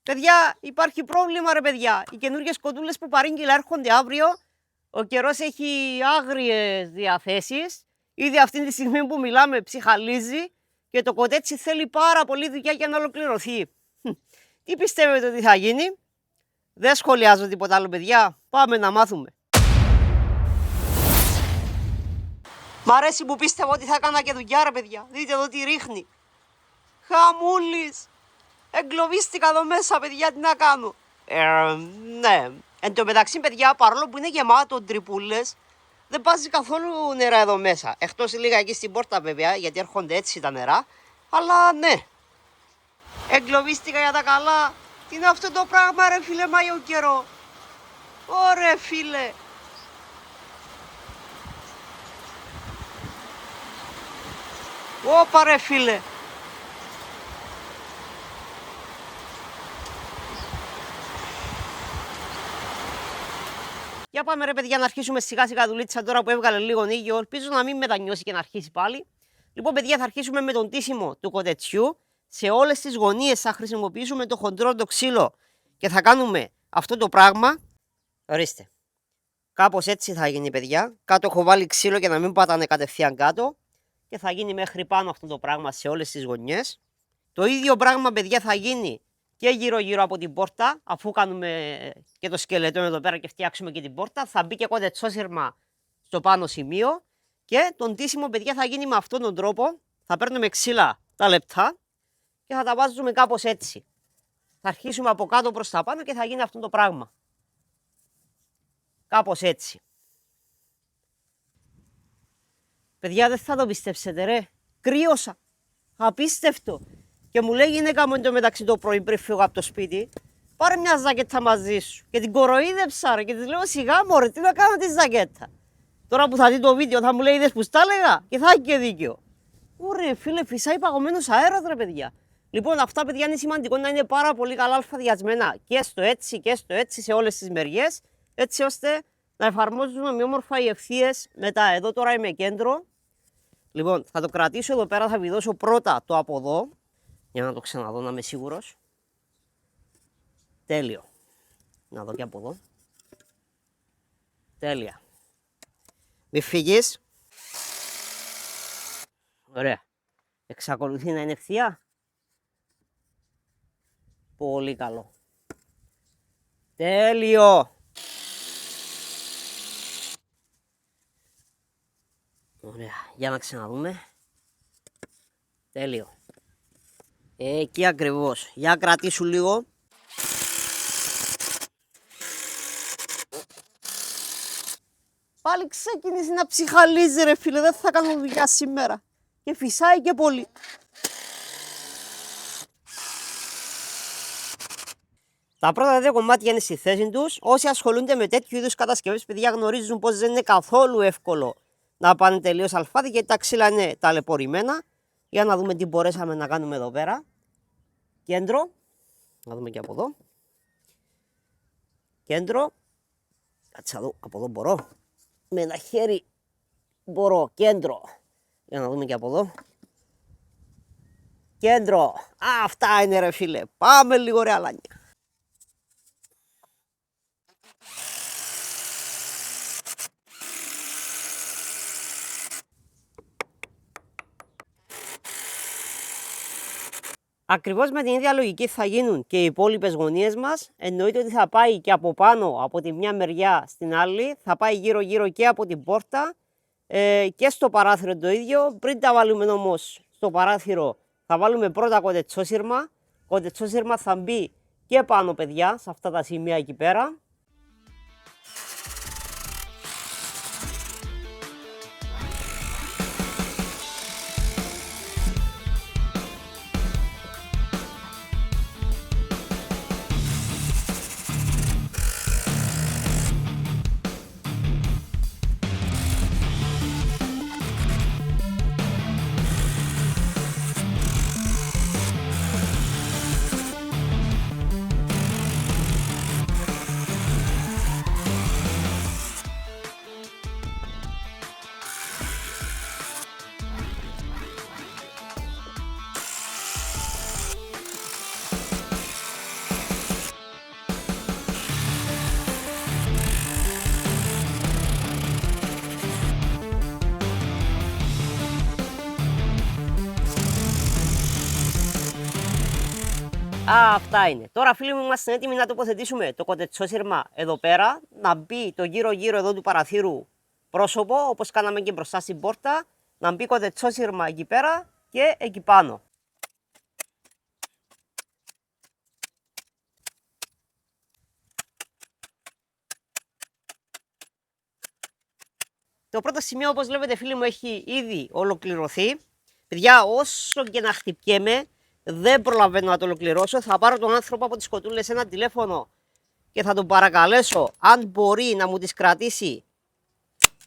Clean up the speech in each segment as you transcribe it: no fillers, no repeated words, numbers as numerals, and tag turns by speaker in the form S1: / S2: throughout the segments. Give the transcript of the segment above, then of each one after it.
S1: Παιδιά, υπάρχει πρόβλημα ρε παιδιά. Οι καινούργιες κοντούλες που παρήγγειλα έρχονται αύριο. Ο καιρός έχει άγριες διαθέσεις. Ήδη αυτή τη στιγμή που μιλάμε ψυχαλίζει και το κοτέτσι θέλει πάρα πολύ δουλειά για να ολοκληρωθεί. Τι πιστεύετε ότι θα γίνει? Δεν σχολιάζω τίποτα άλλο παιδιά. Πάμε να μάθουμε. Μ' αρέσει που πίστευα ότι θα έκανα και δουλειά ρε παιδιά. Δείτε εδώ τι ρίχνει. Χαμούλης. Εγκλωβίστηκα εδώ μέσα παιδιά, τι να κάνω. Ναι. Εν τω μεταξύ παιδιά, παρόλο που είναι γεμάτο τρυπούλες, δεν βάζει καθόλου νερά εδώ μέσα. Εκτός λίγα εκεί στην πόρτα βέβαια, γιατί έρχονται έτσι τα νερά. Αλλά ναι. Εγκλωβίστηκα για τα καλά. Τι είναι αυτό το πράγμα ρε φίλε Μάιο καιρό. Ωρε φίλε. Ωπα ρε φίλε. Για πάμε ρε παιδιά να αρχίσουμε σιγά σιγά δουλίτσα τώρα που έβγαλε λίγο ήλιο. Ελπίζω να μην μετανιώσει και να αρχίσει πάλι. Λοιπόν παιδιά θα αρχίσουμε με τον τύσιμο του κοτετσιού. Σε όλες τις γωνίες θα χρησιμοποιήσουμε το χοντρό το ξύλο και θα κάνουμε αυτό το πράγμα. Ορίστε. Κάπως έτσι θα γίνει παιδιά. Κάτω έχω βάλει ξύλο για να μην πατάνε κατευθείαν κάτω. Και θα γίνει μέχρι πάνω αυτό το πράγμα σε όλες τις γωνιές. Το ίδιο πράγμα παιδιά θα γίνει και γύρω γύρω από την πόρτα. Αφού κάνουμε και το σκελετό εδώ πέρα και φτιάξουμε και την πόρτα, θα μπει και κοτετσόσυρμα στο πάνω σημείο. Και τον τύσιμο παιδιά θα γίνει με αυτόν τον τρόπο. Θα παίρνουμε ξύλα τα λεπτά και θα τα βάζουμε κάπως έτσι. Θα αρχίσουμε από κάτω προς τα πάνω και θα γίνει αυτό το πράγμα. Κάπως έτσι. Παιδιά δεν θα το πιστέψετε ρε. Κρύωσα. Απίστευτο. Και μου λέει η γυναίκα μου εντωμεταξύ το πρωί πριν φύγω από το σπίτι, πάρε μια ζακέτα μαζί σου. Και την κοροϊδεύσα ρε και της λέω σιγά μωρέ τι να κάνω τη ζακέτα. Τώρα που θα δει το βίντεο θα μου λέει είδες που στα έλεγα και θα έχει και δίκιο. Ωραία φίλε φυσάει παγωμένος αέρας ρε παιδιά. Λοιπόν αυτά παιδιά είναι σημαντικό να είναι πάρα πολύ καλά αλφαδιασμένα και στο έτσι σε όλες τις μεριές. Έτσι ώστε να εφαρμόζουμε ομοιόμορφα οι ευθείες μετά. Εδώ τώρα είμαι κέντρο. Λοιπόν θα το κρατήσω εδώ πέρα, θα βιδώσω πρώτα το από εδώ. Για να το ξαναδώ να είμαι σίγουρος. Τέλειο. Να δω και από εδώ. Τέλεια. Μη φύγεις. Ωραία. Εξακολουθεί να είναι ευθεία. Πολύ καλό. Τέλειο. Ωραία. Για να ξαναδούμε. Τέλειο. Εκεί ακριβώς. Για κρατήσου λίγο. Πάλι ξεκίνησε να ψυχαλίζει ρε φίλε. Δεν θα κάνω δουλειά σήμερα. Και φυσάει και πολύ. Τα πρώτα δύο κομμάτια είναι στη θέση τους. Όσοι ασχολούνται με τέτοιου είδους κατασκευές, παιδιά γνωρίζουν πως δεν είναι καθόλου εύκολο να πάνε τελείως αλφάδι γιατί τα ξύλα είναι ταλαιπωρημένα. Για να δούμε τι μπορέσαμε να κάνουμε εδώ πέρα. Κέντρο. Να δούμε και από εδώ. Κέντρο. Κάτσε εδώ. Από εδώ μπορώ. Με ένα χέρι μπορώ. Κέντρο. Για να δούμε και από εδώ. Κέντρο. Αυτά είναι ρε φίλε. Πάμε λίγο ρε αλάνια. Ακριβώς με την ίδια λογική θα γίνουν και οι υπόλοιπες γωνίες μας. Εννοείται ότι θα πάει και από πάνω από τη μια μεριά στην άλλη. Θα πάει γύρω γύρω και από την πόρτα και στο παράθυρο το ίδιο. Πριν τα βάλουμε όμως στο παράθυρο θα βάλουμε πρώτα κοτετσόσυρμα. Κοτετσόσυρμα θα μπει και πάνω παιδιά σε αυτά τα σημεία εκεί πέρα. Αυτά είναι. Τώρα φίλοι μου είμαστε έτοιμοι να τοποθετήσουμε το κοτετσόσυρμα εδώ πέρα, να μπει το γύρω-γύρω εδώ του παραθύρου πρόσωπο, όπως κάναμε και μπροστά στην πόρτα, να μπει κοτετσόσυρμα εκεί πέρα και εκεί πάνω. Το πρώτο σημείο, όπως βλέπετε φίλοι μου, έχει ήδη ολοκληρωθεί. Παιδιά, όσο και να χτυπιέμαι, δεν προλαβαίνω να το ολοκληρώσω. Θα πάρω τον άνθρωπο από τις κοτούλες ένα τηλέφωνο και θα τον παρακαλέσω, αν μπορεί, να μου τις κρατήσει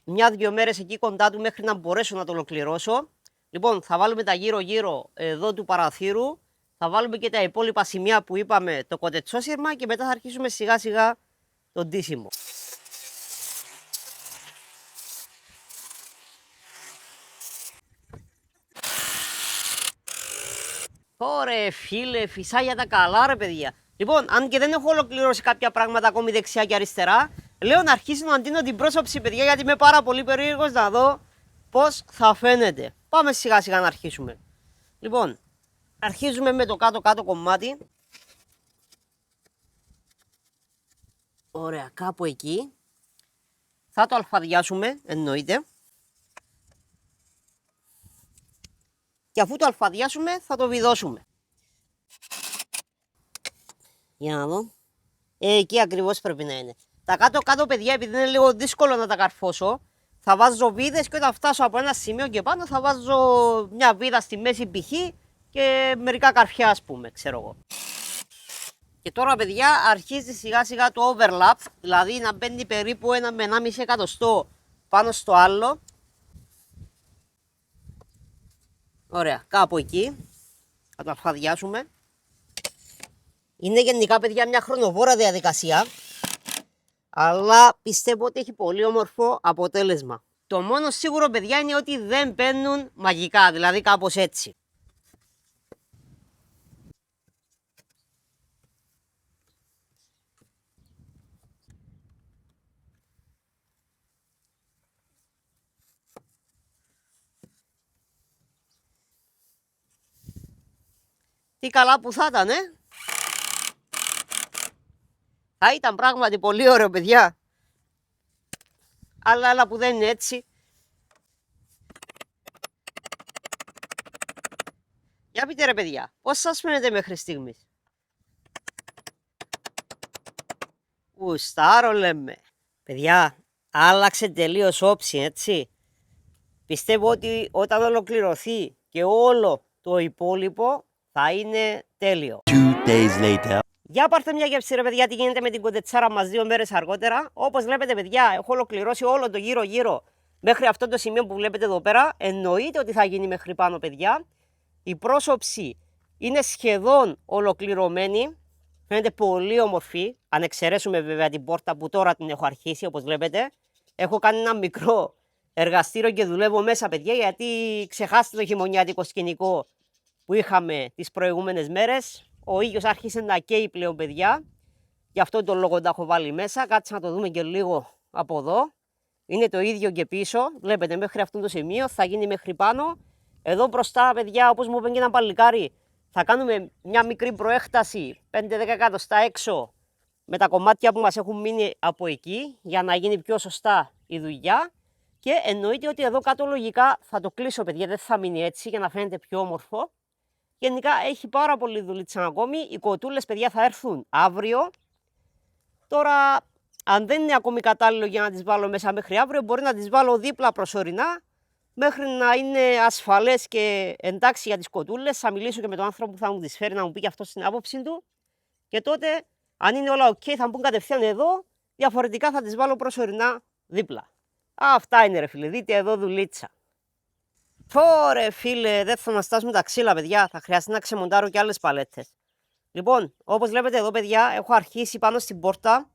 S1: 1-2 μέρες εκεί κοντά του μέχρι να μπορέσω να το ολοκληρώσω. Λοιπόν, θα βάλουμε τα γύρω-γύρω εδώ του παραθύρου. Θα βάλουμε και τα υπόλοιπα σημεία που είπαμε, το κοτετσόσυρμα, και μετά θα αρχίσουμε σιγά-σιγά το ντύσιμο. Ωρε φίλε, φυσά για τα καλά ρε παιδιά. Λοιπόν, αν και δεν έχω ολοκληρώσει κάποια πράγματα ακόμη δεξιά και αριστερά, λέω να αρχίσω να ντύνω την πρόσωψη, παιδιά, γιατί είμαι πάρα πολύ περίεργος να δω πώς θα φαίνεται. Πάμε σιγά σιγά να αρχίσουμε. Λοιπόν, αρχίζουμε με το κάτω-κάτω κομμάτι. Ωραία, κάπου εκεί. Θα το αλφαδιάσουμε, εννοείται. Και αφού το αλφαδιάσουμε θα το βιδώσουμε. Για να δω. Εκεί ακριβώς πρέπει να είναι. Τα κάτω-κάτω, παιδιά, επειδή είναι λίγο δύσκολο να τα καρφώσω, θα βάζω βίδες και όταν φτάσω από ένα σημείο και πάνω θα βάζω μια βίδα στη μέση π.χ. και μερικά καρφιά, ας πούμε, ξέρω εγώ. Και τώρα, παιδιά, αρχίζει σιγά σιγά το overlap, δηλαδή να μπαίνει περίπου 1 με 1,5 εκατοστό πάνω στο άλλο. Ωραία, κάπου εκεί. Θα το αλφαδιάσουμε. Είναι γενικά, παιδιά, μια χρονοβόρα διαδικασία, αλλά πιστεύω ότι έχει πολύ όμορφο αποτέλεσμα. Το μόνο σίγουρο, παιδιά, είναι ότι δεν μπαίνουν μαγικά, δηλαδή κάπως έτσι. Τι καλά που θα ήταν, Θα ήταν πράγματι πολύ ωραίο, παιδιά. Αλλά που δεν είναι έτσι. Για πείτε ρε παιδιά, πώς σας φαίνεται μέχρι στιγμής? Γουστάρω λέμε. Παιδιά, άλλαξε τελείως όψη, έτσι. Πιστεύω ότι όταν ολοκληρωθεί και όλο το υπόλοιπο θα είναι τέλειο.
S2: 2 days later.
S1: Για πάρτε μια γεύση ρε παιδιά, τι γίνεται με την κοντετσάρα μας 2 μέρες αργότερα. Όπως βλέπετε, παιδιά, έχω ολοκληρώσει όλο το γύρω-γύρω μέχρι αυτό το σημείο που βλέπετε εδώ πέρα. Εννοείται ότι θα γίνει μέχρι πάνω, παιδιά. Η πρόσωψη είναι σχεδόν ολοκληρωμένη. Φαίνεται πολύ όμορφη. Αν εξαιρέσουμε βέβαια την πόρτα που τώρα την έχω αρχίσει, όπως βλέπετε. Έχω κάνει ένα μικρό εργαστήριο και δουλεύω μέσα, παιδιά, γιατί ξεχάστε το χειμωνιάτικο σκηνικό που είχαμε τις προηγούμενες μέρες. Ο ήλιος άρχισε να καίει πλέον, παιδιά. Γι' αυτό τον λόγο τα έχω βάλει μέσα. Κάτσε να το δούμε και λίγο από εδώ. Είναι το ίδιο και πίσω. Βλέπετε, μέχρι αυτό το σημείο θα γίνει μέχρι πάνω. Εδώ μπροστά, παιδιά, όπως μου είπε και ένα παλικάρι, θα κάνουμε μια μικρή προέκταση 5-10 εκατοστά έξω με τα κομμάτια που μας έχουν μείνει από εκεί, για να γίνει πιο σωστά η δουλειά. Και εννοείται ότι εδώ κάτω λογικά θα το κλείσω, παιδιά, δεν θα μείνει έτσι για να φαίνεται πιο όμορφο. Γενικά έχει πάρα πολύ δουλίτσα ακόμη. Οι κοτούλες, παιδιά, θα έρθουν αύριο. Τώρα, αν δεν είναι ακόμη κατάλληλο για να τις βάλω μέσα μέχρι αύριο, μπορεί να τις βάλω δίπλα προσωρινά, μέχρι να είναι ασφαλές και εντάξει για τις κοτούλες. Θα μιλήσω και με τον άνθρωπο που θα μου τις φέρει να μου πει και αυτό την άποψη του. Και τότε, αν είναι όλα ok, θα μπουν κατευθείαν εδώ. Διαφορετικά θα τις βάλω προσωρινά δίπλα. Αυτά είναι ρε φίλε, δείτε εδώ δουλίτσα. Ωρε φίλε, δεν θα μας φτάσουν τα ξύλα, παιδιά. Θα χρειαστεί να ξεμοντάρω και άλλες παλέτες. Λοιπόν, όπως βλέπετε εδώ, παιδιά, έχω αρχίσει πάνω στην πόρτα.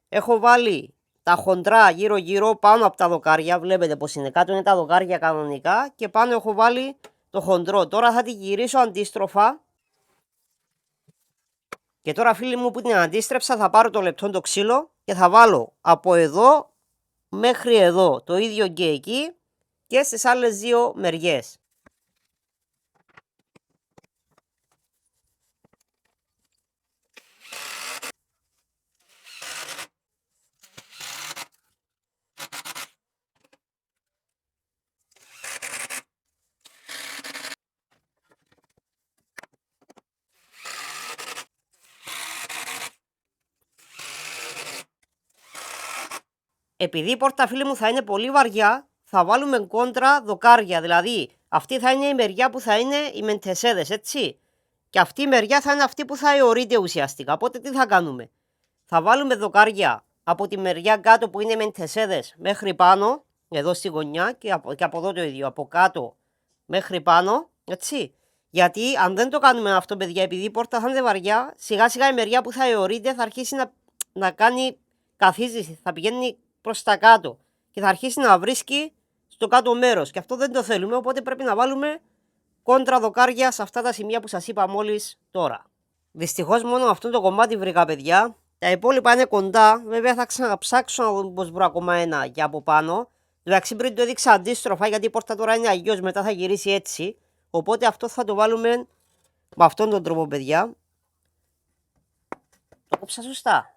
S1: Έχω βάλει τα χοντρά γύρω-γύρω πάνω από τα δοκάρια. Βλέπετε πως είναι. Κάτω είναι τα δοκάρια κανονικά και πάνω έχω βάλει το χοντρό. Τώρα θα τη γυρίσω αντίστροφα. Και τώρα, φίλοι μου, που την αντίστρεψα, θα πάρω το λεπτό το ξύλο και θα βάλω από εδώ μέχρι εδώ. Το ίδιο και εκεί και στις άλλες δύο μεριές. επειδή η πόρτα, φίλοι μου, θα είναι πολύ βαριά, θα βάλουμε κόντρα δοκάρια. Δηλαδή, αυτή θα είναι η μεριά που θα είναι οι μεντεσέδες, έτσι. Και αυτή η μεριά θα είναι αυτή που θα αιωρείται ουσιαστικά. Οπότε τι θα κάνουμε? Θα βάλουμε δοκάρια από τη μεριά κάτω που είναι οι μεντεσέδες μέχρι πάνω, εδώ στη γωνιά, και από εδώ το ίδιο, από κάτω μέχρι πάνω, έτσι. Γιατί αν δεν το κάνουμε αυτό, παιδιά, επειδή η πόρτα θα είναι βαριά, σιγά σιγά η μεριά που θα αιωρείται θα αρχίσει να κάνει καθίζηση, θα πηγαίνει προς τα κάτω και θα αρχίσει να βρίσκει στο κάτω μέρος. Και αυτό δεν το θέλουμε, οπότε πρέπει να βάλουμε κόντρα δοκάρια σε αυτά τα σημεία που σας είπα μόλις τώρα. Δυστυχώς μόνο αυτό το κομμάτι βρήκα, παιδιά. Τα υπόλοιπα είναι κοντά. Βέβαια θα ξαναψάξω να δω πως βρω ακόμα ένα για από πάνω. Εντάξει, πριν το έδειξα αντίστροφα, γιατί η πόρτα τώρα είναι αλλιώς, μετά θα γυρίσει έτσι. Οπότε αυτό θα το βάλουμε με αυτόν τον τρόπο, παιδιά. Το κόψα σωστά.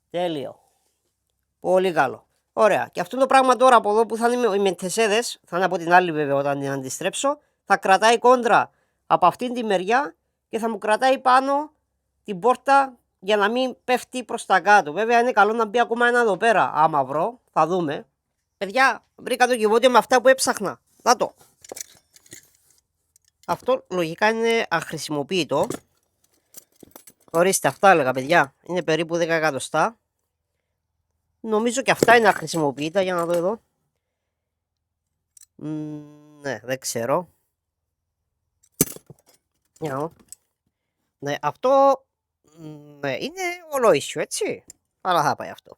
S1: Τέλειο. Πολύ καλό. Ωραία. Και αυτό το πράγμα τώρα από εδώ που θα είναι οι μεντεσέδες, θα είναι από την άλλη βέβαια όταν την αντιστρέψω, θα κρατάει κόντρα από αυτήν τη μεριά και θα μου κρατάει πάνω την πόρτα για να μην πέφτει προς τα κάτω. Βέβαια είναι καλό να μπει ακόμα ένα εδώ πέρα. Άμα βρω, θα δούμε. Παιδιά, βρήκα το κυβότιο με αυτά που έψαχνα. Να το. Αυτό λογικά είναι αχρησιμοποιητό. Ορίστε, αυτά έλεγα, παιδιά. Είναι περίπου 10 εκατοστά. Νομίζω και αυτά είναι αχρησιμοποιητά. Για να δω εδώ. Ναι, δεν ξέρω. Για να δω. Ναι, αυτό ναι, είναι ολόισιο, έτσι. Αλλά θα πάει αυτό.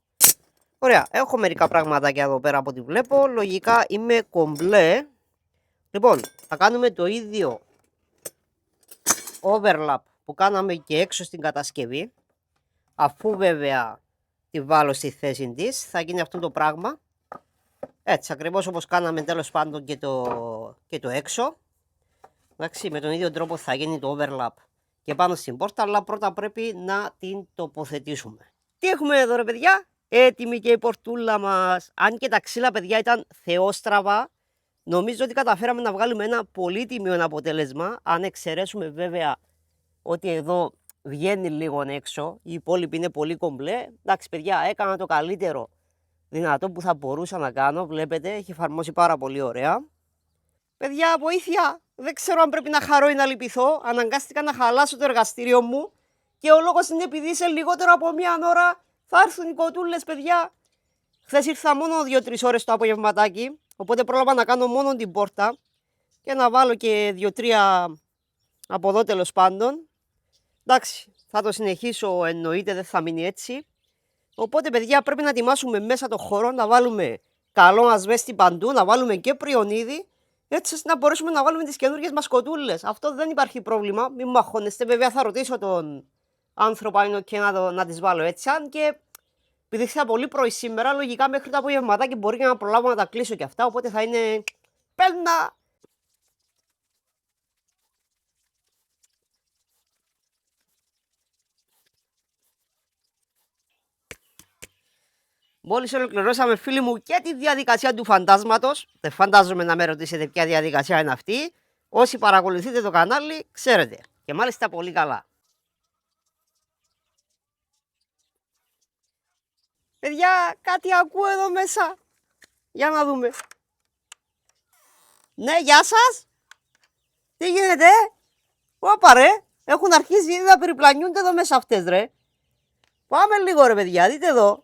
S1: Ωραία, έχω μερικά πραγματάκια εδώ πέρα από ό,τι βλέπω. Λογικά είμαι κομπλέ. Λοιπόν, θα κάνουμε το ίδιο overlap που κάναμε και έξω στην κατασκευή. Αφού βέβαια τη βάλω στη θέση της, θα γίνει αυτό το πράγμα. Έτσι, ακριβώς όπως κάναμε τέλος πάντων και το έξω. Εντάξει, με τον ίδιο τρόπο θα γίνει το overlap και πάνω στην πόρτα, αλλά πρώτα πρέπει να την τοποθετήσουμε. Τι έχουμε εδώ, ρε παιδιά? Έτοιμη και η πορτούλα μας. Αν και τα ξύλα, παιδιά, ήταν θεόστραβα, νομίζω ότι καταφέραμε να βγάλουμε ένα πολύ τίμιο αποτέλεσμα. Αν εξαιρέσουμε βέβαια ότι εδώ βγαίνει λίγο έξω, οι υπόλοιποι είναι πολύ κομπλέ. Εντάξει, παιδιά, έκανα το καλύτερο δυνατό που θα μπορούσα να κάνω. Βλέπετε, έχει εφαρμόσει πάρα πολύ ωραία. Παιδιά, βοήθεια! Δεν ξέρω αν πρέπει να χαρώ ή να λυπηθώ. Αναγκάστηκα να χαλάσω το εργαστήριο μου και ο λόγος είναι επειδή σε λιγότερο από μία ώρα θα έρθουν οι κοτούλες, παιδιά. Χθες ήρθα μόνο 2-3 ώρες το απογευματάκι, οπότε πρόλαβα να κάνω μόνο την πόρτα και να βάλω και 2-3 από εδώ τέλος πάντων. Εντάξει, θα το συνεχίσω, εννοείται, δεν θα μείνει έτσι. Οπότε, παιδιά, πρέπει να ετοιμάσουμε μέσα το χώρο, να βάλουμε καλό ασβέστη παντού, να βάλουμε και πριονίδι, έτσι ώστε να μπορέσουμε να βάλουμε τις καινούργιες μας κοτούλες. Αυτό δεν υπάρχει πρόβλημα, μην μαχώνεστε. Βέβαια, θα ρωτήσω τον άνθρωπο αν είναι και να τις βάλω έτσι. Αν και επειδή ήρθα πολύ πρωί σήμερα, λογικά μέχρι το απογευματάκι μπορεί να προλάβω να τα κλείσω και αυτά. Οπότε θα είναι πέλνα. Μόλις ολοκληρώσαμε, φίλοι μου, και τη διαδικασία του φαντάσματος. Δεν φαντάζομαι να με ρωτήσετε ποια διαδικασία είναι αυτή. Όσοι παρακολουθείτε το κανάλι, ξέρετε. Και μάλιστα πολύ καλά. Παιδιά, κάτι ακούω εδώ μέσα. Για να δούμε. Ναι, γεια σας. Τι γίνεται? Όπα ρε. Έχουν αρχίσει ήδη να περιπλανιούνται εδώ μέσα αυτές, ρε. Πάμε λίγο, ρε παιδιά, δείτε εδώ.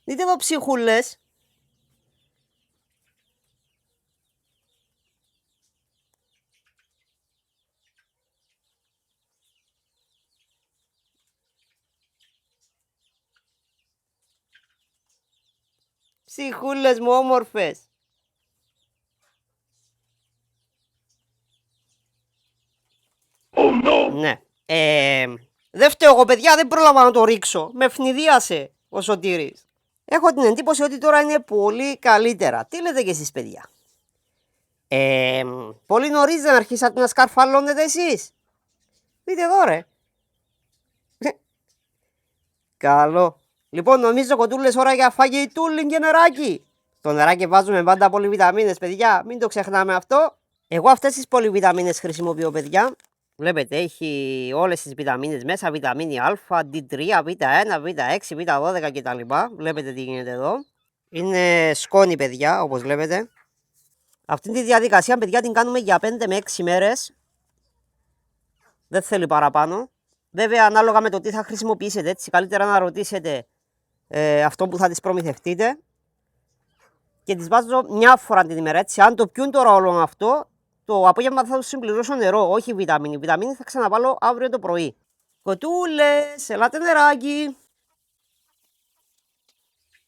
S1: Δείτε εδώ ψυχούλες. Ψυχούλες μου όμορφες.
S2: Oh no!
S1: Ναι. Δεν φταίω εγώ, παιδιά, δεν πρόλαβα να το ρίξω. Με ευνηδίασε ο Σωτήρης. Έχω την εντύπωση ότι τώρα είναι πολύ καλύτερα. Τι λέτε κι εσείς, παιδιά? Πολύ νωρίς δεν αρχίσατε να σκαρφαλώνετε εσείς? Δείτε εδώ, ρε. Καλό. Λοιπόν, νομίζω κοντούλες ώρα για φαγητούλιν και νεράκι. Στο νεράκι βάζουμε πάντα πολυβιταμίνες, παιδιά. Μην το ξεχνάμε αυτό. Εγώ αυτές τις πολυβιταμίνες χρησιμοποιώ, παιδιά. Βλέπετε, έχει όλες τις βιταμίνες μέσα. Βιταμίνη Α, D3, Β1, Β6, Β12 κτλ. Βλέπετε τι γίνεται εδώ. Είναι σκόνη, παιδιά, όπως βλέπετε. Αυτή τη διαδικασία, παιδιά, την κάνουμε για 5 με 6 μέρες. Δεν θέλει παραπάνω. Βέβαια, ανάλογα με το τι θα χρησιμοποιήσετε, έτσι, καλύτερα να ρωτήσετε αυτό που θα τις προμηθευτείτε. Και τις βάζω μια φορά την ημέρα, έτσι. Αν το πιούν τώρα όλο αυτό, το απόγευμα θα τους συμπληρώσω νερό, όχι βιταμίνη. Βιταμίνη θα ξαναβάλω αύριο το πρωί. Κοτούλες, ελάτε νεράκι.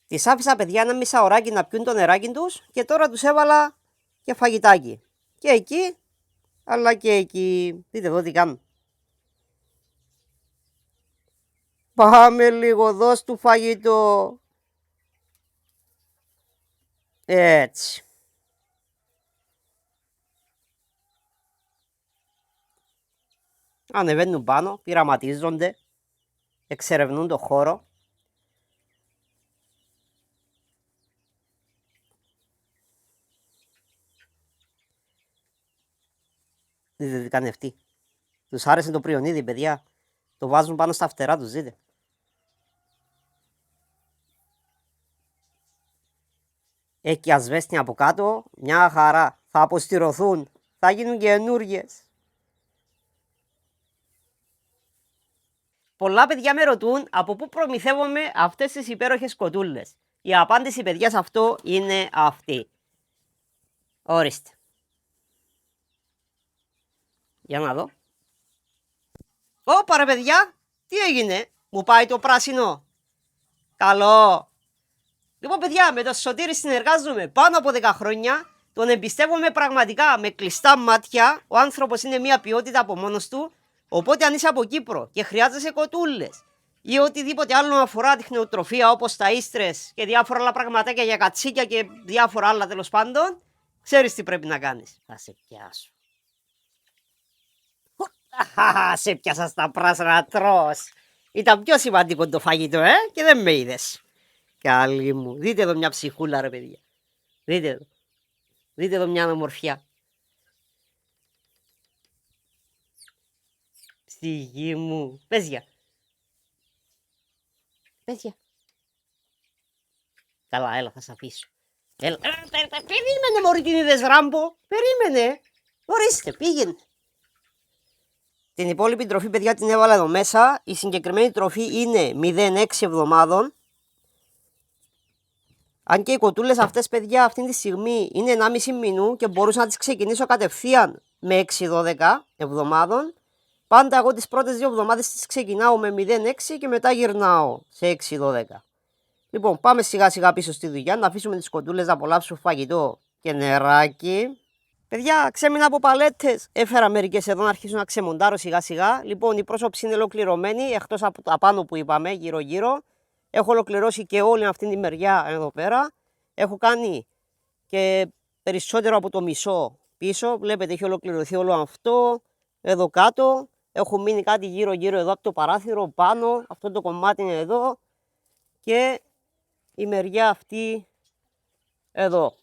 S1: Τις άφησα, παιδιά, ένα μισάωράκι να πιούν το νεράκι τους και τώρα τους έβαλα και φαγητάκι. Και εκεί, αλλά και εκεί. Δείτε εδώ τι κάνουν. Πάμε λίγο, δώσ' του φαγητό. Έτσι. Ανεβαίνουν πάνω, πειραματίζονται, εξερευνούν το χώρο. Δείτε τι κάνει αυτή. Τους άρεσε το πριονίδι, παιδιά. Το βάζουν πάνω στα φτερά τους, δείτε. Έχει και ασβέστη από κάτω, μια χαρά. Θα αποστηρωθούν, θα γίνουν καινούργιες. Πολλά παιδιά με ρωτούν από πού προμηθεύομαι αυτές τις υπέροχες κοτούλες. Η απάντηση, παιδιά, σε αυτό είναι αυτή. Ορίστε. Για να δω. Ωπα ρε παιδιά, τι έγινε, μου πάει το πράσινο. Καλό. Λοιπόν, παιδιά, με το Σωτήρη συνεργάζομαι πάνω από 10 χρόνια. Τον εμπιστεύομαι πραγματικά με κλειστά μάτια. Ο άνθρωπος είναι μια ποιότητα από μόνος του. Οπότε, αν είσαι από Κύπρο και χρειάζεσαι κοτούλες ή οτιδήποτε άλλο αφορά τιχνεοτροφία, όπως τα ίστρες και διάφορα άλλα πραγματάκια για κατσίκια και διάφορα άλλα τέλος πάντων, ξέρεις τι πρέπει να κάνεις. Θα σε πιάσω. Σε πιάσα στα πράσινα τρως. Ήταν πιο σημαντικό το φαγητό, και δεν με είδες. Καλή μου. Δείτε εδώ μια ψυχούλα, ρε παιδιά. Δείτε εδώ. Δείτε εδώ μια ομορφιά. Ψυχή μου. Πες για. Πες για. Καλά, έλα, θα σε αφήσω. Έλα. Περίμενε, μωρή, την είδες, Ράμπο. Περίμενε. Ορίστε, πήγαινε. Την υπόλοιπη τροφή, παιδιά, την έβαλα εδώ μέσα. Η συγκεκριμένη τροφή είναι 0,6 εβδομάδων. Αν και οι κοτούλες αυτές, παιδιά, αυτή τη στιγμή είναι 1,5 μηνού και μπορούσα να τις ξεκινήσω κατευθείαν με 6-12 εβδομάδων. Πάντα εγώ τις πρώτες 2 εβδομάδες τις ξεκινάω με 0,6 και μετά γυρνάω σε 6-12. Λοιπόν, πάμε σιγά σιγά πίσω στη δουλειά, να αφήσουμε τις κοτούλες να απολαύσουν φαγητό και νεράκι. Παιδιά, ξέμεινα από παλέτες. Έφερα μερικές εδώ να αρχίσουν να ξεμοντάρω σιγά σιγά. Λοιπόν, η πρόσωψη είναι ολοκληρωμένη, εκτός από τα πάνω που είπαμε, γύρω-γύρω. Έχω ολοκληρώσει και όλη αυτή τη μεριά εδώ πέρα. Έχω κάνει και περισσότερο από το μισό πίσω. Βλέπετε, έχει ολοκληρωθεί όλο αυτό. Εδώ κάτω. Έχω μείνει κάτι γύρω-γύρω εδώ από το παράθυρο πάνω. Αυτό το κομμάτι είναι εδώ. Και η μεριά αυτή εδώ.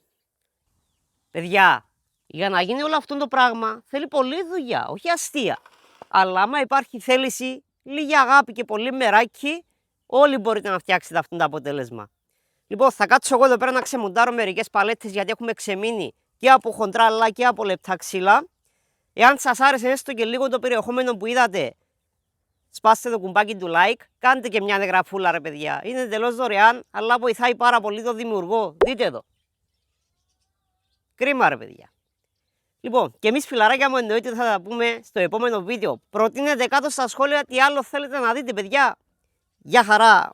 S1: Παιδιά, για να γίνει όλο αυτό το πράγμα θέλει πολλή δουλειά, όχι αστεία. Αλλά άμα υπάρχει θέληση, λίγη αγάπη και πολύ μεράκι, όλοι μπορείτε να φτιάξετε αυτό το αποτέλεσμα. Λοιπόν, θα κάτσω εγώ εδώ πέρα να ξεμοντάρω μερικές παλέτες, γιατί έχουμε ξεμείνει και από χοντρά αλλά και από λεπτά ξύλα. Εάν σας άρεσε έστω και λίγο το περιεχόμενο που είδατε, σπάστε το κουμπάκι του like, κάντε και μια εγγραφούλα, ρε παιδιά. Είναι εντελώς δωρεάν, αλλά βοηθάει πάρα πολύ το δημιουργό. Δείτε εδώ. Κρίμα, ρε παιδιά. Λοιπόν, και εμείς, φιλαράκια μου, εννοείται θα τα πούμε στο επόμενο βίντεο. Προτείνετε κάτω στα σχόλια τι άλλο θέλετε να δείτε, παιδιά. Γεια χαρά!